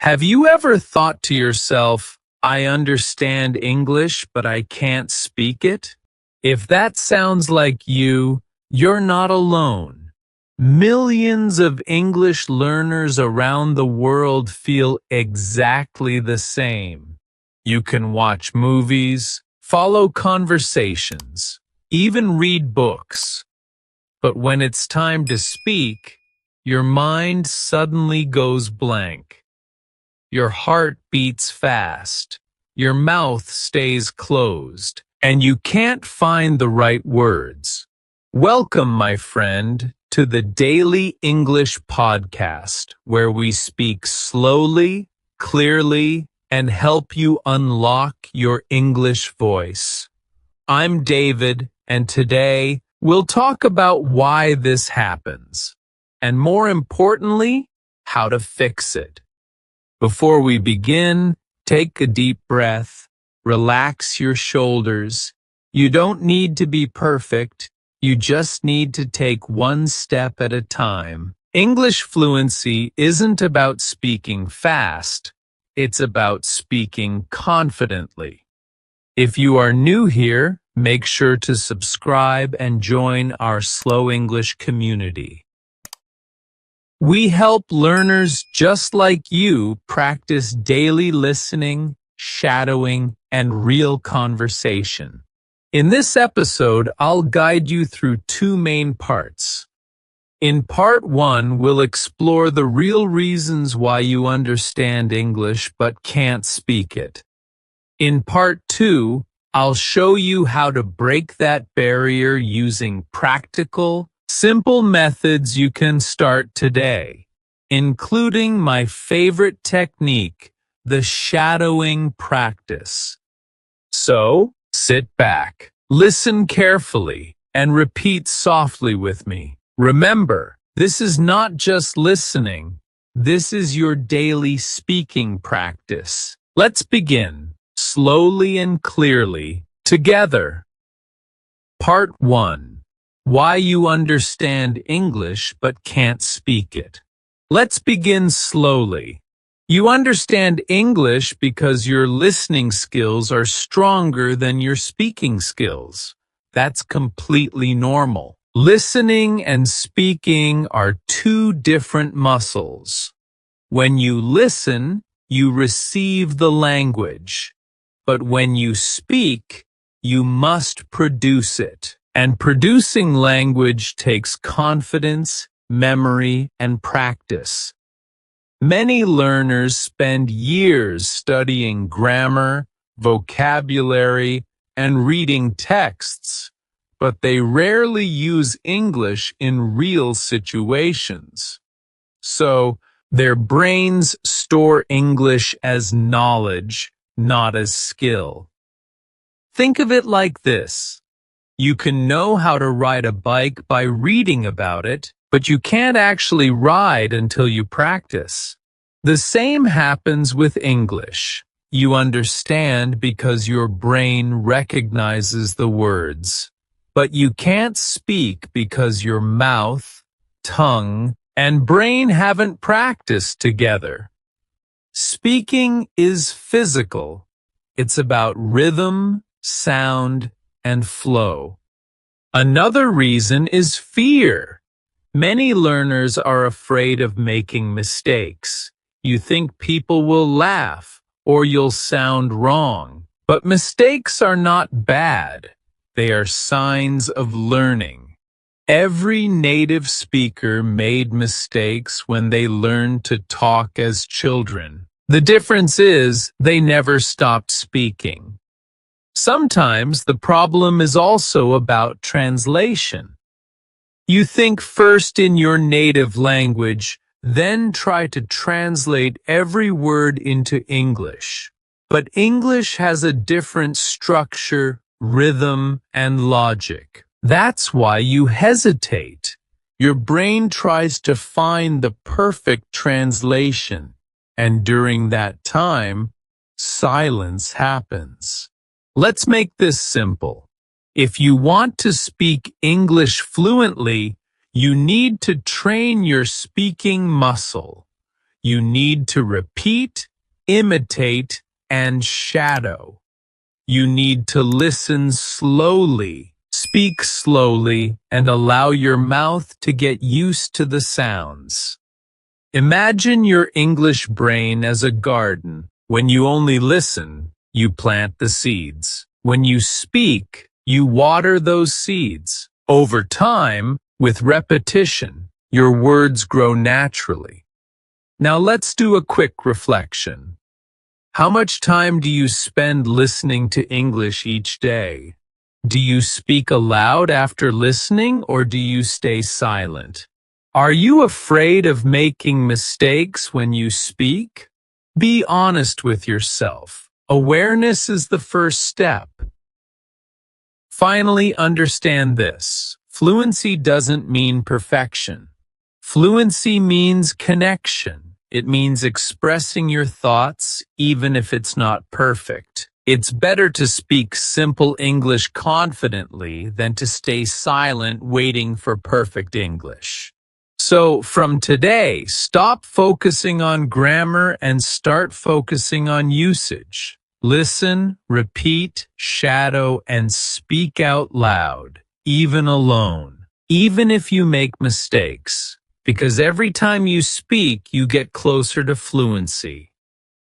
Have you ever thought to yourself, I understand English, but I can't speak it? If that sounds like you, you're not alone. Millions of English learners around the world feel exactly the same. You can watch movies, follow conversations, even read books. But when it's time to speak, your mind suddenly goes blank. Your heart beats fast, your mouth stays closed, and you can't find the right words. Welcome, my friend, to the Daily English Podcast, where we speak slowly, clearly, and help you unlock your English voice. I'm David, and today we'll talk about why this happens, and more importantly, how to fix it. Before we begin, take a deep breath, relax your shoulders. You don't need to be perfect, you just need to take one step at a time. English fluency isn't about speaking fast, it's about speaking confidently. If you are new here, make sure to subscribe and join our Slow English community. We help learners just like you practice daily listening, shadowing, and real conversation. In this episode, I'll guide you through two main parts. In part 1, we'll explore the real reasons why you understand English but can't speak it. In part 2, I'll show you how to break that barrier using practical, simple methods you can start today, including my favorite technique, the shadowing practice. So, sit back, listen carefully, and repeat softly with me. Remember, this is not just listening, this is your daily speaking practice. Let's begin, slowly and clearly, together. Part 1. Why you understand English but can't speak it. Let's begin slowly. You understand English because your listening skills are stronger than your speaking skills. That's completely normal. Listening and speaking are two different muscles. When you listen, you receive the language. But when you speak, you must produce it. And producing language takes confidence, memory, and practice. Many learners spend years studying grammar, vocabulary, and reading texts, but they rarely use English in real situations. So, their brains store English as knowledge, not as skill. Think of it like this. You can know how to ride a bike by reading about it, but you can't actually ride until you practice. The same happens with English. You understand because your brain recognizes the words, but you can't speak because your mouth, tongue, and brain haven't practiced together. Speaking is physical. It's about rhythm, sound, and flow. Another reason is fear. Many learners are afraid of making mistakes. You think people will laugh or you'll sound wrong. But mistakes are not bad. They are signs of learning. Every native speaker made mistakes when they learned to talk as children. The difference is they never stopped speaking. Sometimes the problem is also about translation. You think first in your native language, then try to translate every word into English. But English has a different structure, rhythm, and logic. That's why you hesitate. Your brain tries to find the perfect translation, and during that time, silence happens. Let's make this simple. If you want to speak English fluently, you need to train your speaking muscle. You need to repeat, imitate, and shadow. You need to listen slowly, speak slowly, and allow your mouth to get used to the sounds. Imagine your English brain as a garden. When you only listen, you plant the seeds. When you speak, you water those seeds. Over time, with repetition, your words grow naturally. Now let's do a quick reflection. How much time do you spend listening to English each day? Do you speak aloud after listening, or do you stay silent? Are you afraid of making mistakes when you speak? Be honest with yourself. Awareness is the first step. Finally, understand this. Fluency doesn't mean perfection. Fluency means connection. It means expressing your thoughts, even if it's not perfect. It's better to speak simple English confidently than to stay silent waiting for perfect English. So, from today, stop focusing on grammar and start focusing on usage. Listen, repeat, shadow, and speak out loud, even alone, even if you make mistakes. Because every time you speak, you get closer to fluency.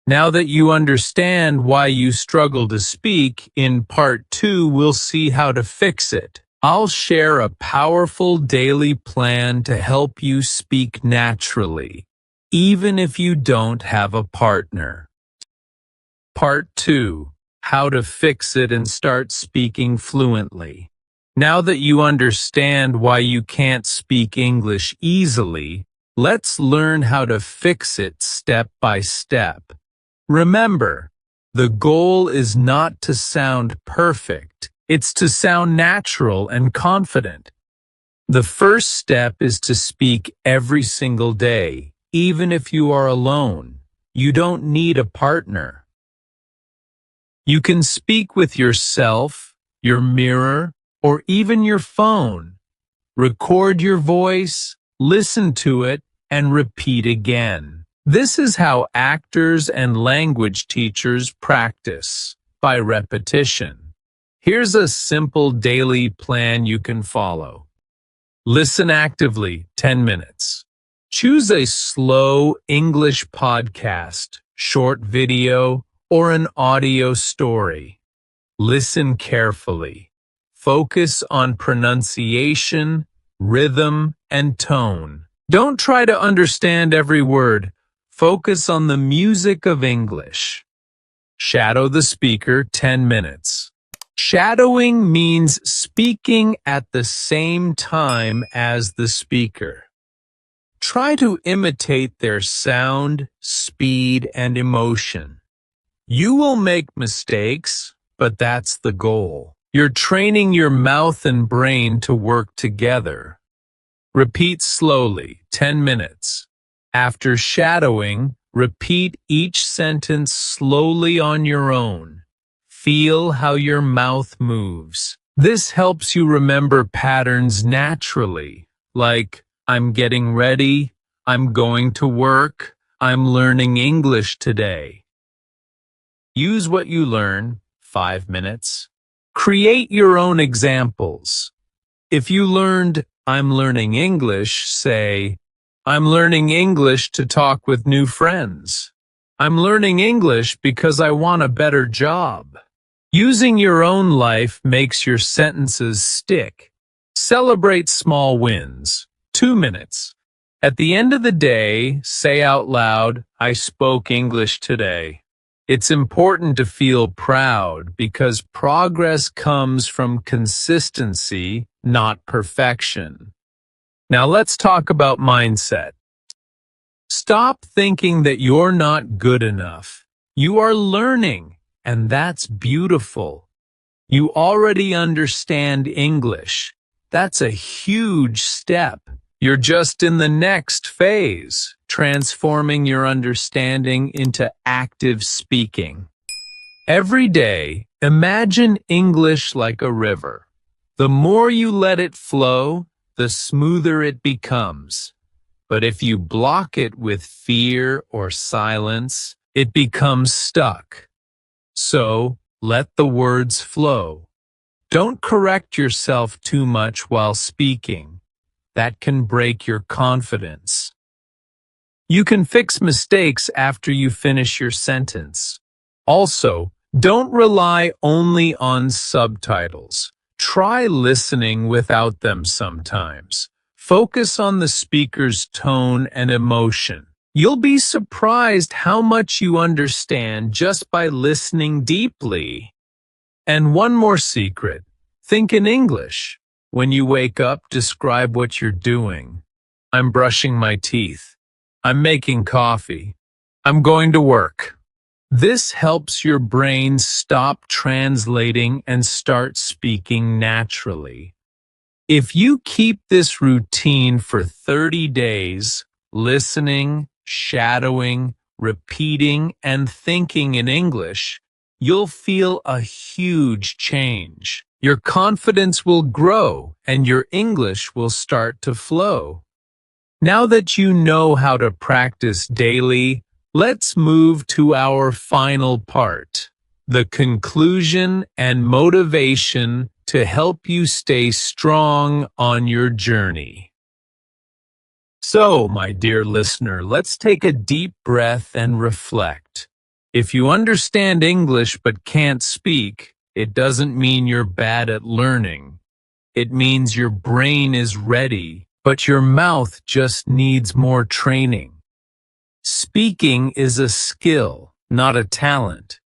Now that you understand why you struggle to speak, in part 2 we'll see how to fix it. I'll share a powerful daily plan to help you speak naturally, even if you don't have a partner. Part 2. How to fix it and start speaking fluently. Now that you understand why you can't speak English easily, let's learn how to fix it step by step. Remember, the goal is not to sound perfect, it's to sound natural and confident. The first step is to speak every single day, even if you are alone. You don't need a partner. You can speak with yourself, your mirror, or even your phone. Record your voice, listen to it, and repeat again. This is how actors and language teachers practice, by repetition. Here's a simple daily plan you can follow. Listen actively, 10 minutes. Choose a slow English podcast, short video, or an audio story. Listen carefully. Focus on pronunciation, rhythm, and tone. Don't try to understand every word. Focus on the music of English. Shadow the speaker 10 minutes. Shadowing means speaking at the same time as the speaker. Try to imitate their sound, speed, and emotion. You will make mistakes, but that's the goal. You're training your mouth and brain to work together. Repeat slowly, 10 minutes. After shadowing, repeat each sentence slowly on your own. Feel how your mouth moves. This helps you remember patterns naturally, like I'm getting ready, I'm going to work, I'm learning English today. Use what you learn, 5 minutes. Create your own examples. If you learned, I'm learning English, say, I'm learning English to talk with new friends. I'm learning English because I want a better job. Using your own life makes your sentences stick. Celebrate small wins. 2 minutes. At the end of the day, say out loud, I spoke English today. It's important to feel proud because progress comes from consistency, not perfection. Now let's talk about mindset. Stop thinking that you're not good enough. You are learning, and that's beautiful. You already understand English. That's a huge step. You're just in the next phase, transforming your understanding into active speaking. Every day, imagine English like a river. The more you let it flow, the smoother it becomes. But if you block it with fear or silence, it becomes stuck. So, let the words flow. Don't correct yourself too much while speaking. That can break your confidence. You can fix mistakes after you finish your sentence. Also, don't rely only on subtitles. Try listening without them sometimes. Focus on the speaker's tone and emotion. You'll be surprised how much you understand just by listening deeply. And one more secret. Think in English. When you wake up, describe what you're doing. I'm brushing my teeth. I'm making coffee. I'm going to work. This helps your brain stop translating and start speaking naturally. If you keep this routine for 30 days, listening, shadowing, repeating, and thinking in English, you'll feel a huge change. Your confidence will grow and your English will start to flow. Now that you know how to practice daily, let's move to our final part, the conclusion and motivation to help you stay strong on your journey. So, my dear listener, let's take a deep breath and reflect. If you understand English but can't speak, it doesn't mean you're bad at learning. It means your brain is ready, but your mouth just needs more training. Speaking is a skill, not a talent.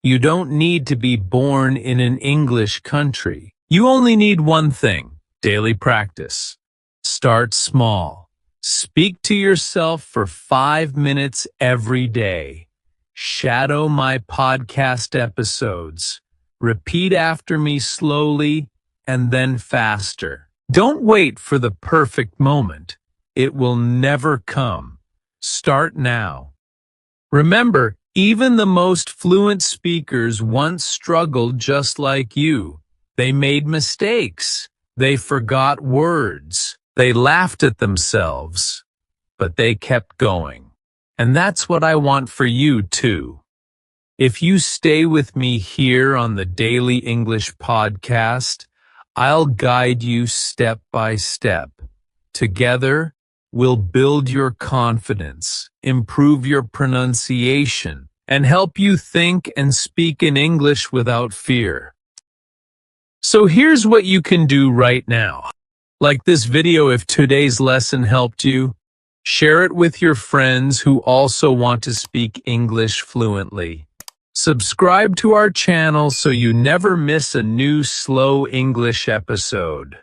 You don't need to be born in an English country. You only need one thing: daily practice. Start small. Speak to yourself for 5 minutes every day. Shadow my podcast episodes. Repeat after me slowly and then faster. Don't wait for the perfect moment. It will never come. Start now. Remember, even the most fluent speakers once struggled just like you. They made mistakes. They forgot words. They laughed at themselves. But they kept going. And that's what I want for you too. If you stay with me here on the Daily English Podcast, I'll guide you step by step. Together, we'll build your confidence, improve your pronunciation, and help you think and speak in English without fear. So here's what you can do right now. Like this video if today's lesson helped you. Share it with your friends who also want to speak English fluently. Subscribe to our channel so you never miss a new Slow English episode.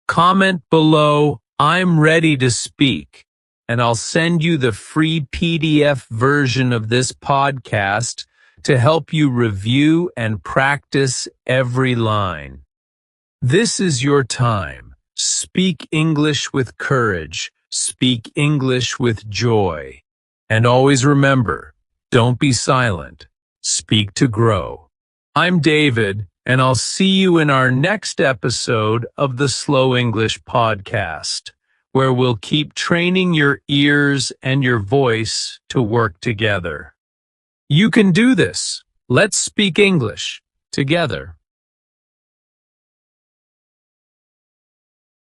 Comment below, "I'm ready to speak," and I'll send you the free PDF version of this podcast to help you review and practice every line. This is your time. Speak English with courage. Speak English with joy. And always remember, don't be silent. Speak to grow. I'm David, and I'll see you in our next episode of the Slow English Podcast, where we'll keep training your ears and your voice to work together. You can do this. Let's speak English together.